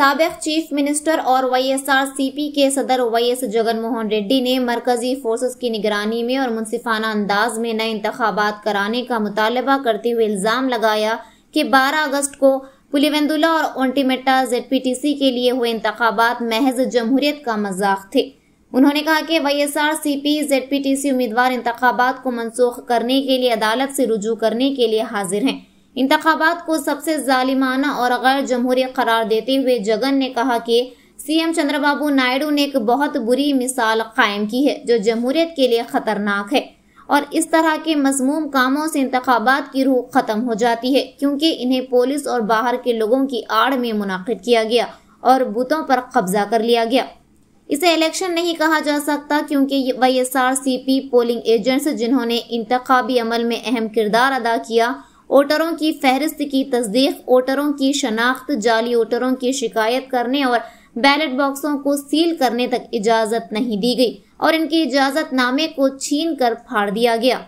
साबिक chief minister और YSRCP के सदर YS जगनमोहन रेड्डी ने मरकजी फोर्सेस की निगरानी में और मुनसिफाना अंदाज में नए इंतखाबात कराने का मुतालबा करते हुए इल्जाम लगाया कि 12 अगस्त को पुलिवेंदुला और ओंटीमेटा ZPTC के लिए हुए इंतखाबात महज जमहूरियत का मजाक थे। उन्होंने कहा कि YSRCP ZPTC उम्मीदवार इंतखाबात को मनसूख करने के लिए अदालत से रुजू करने के लिए हाजिर हैं। इंतखाबात को सबसे जालिमाना और गैर जमहूरी करार देते हुए जगन ने कहा कि CM चंद्रबाबू नायडू ने एक बहुत बुरी मिसाल कायम की है जो जमहूरियत के लिए खतरनाक है और इस तरह के मज़मूम कामों से इंतखाबात की रूह खत्म हो जाती है क्योंकि इन्हें पुलिस और बाहर के लोगों की आड़ में मुनाकिद किया गया और बूथों पर कब्जा कर लिया गया। इसे इलेक्शन नहीं कहा जा सकता क्योंकि YSRCP पोलिंग एजेंट्स जिन्होंने इंतखाबी अमल में अहम किरदार अदा किया, वोटरों की फहरिस्त की तस्दीक, वोटरों की शनाख्त, जाली वोटरों की शिकायत करने और बैलेट बॉक्सों को सील करने तक इजाजत नहीं दी गई और इनकी इजाजत नामे को छीन कर फाड़ दिया गया।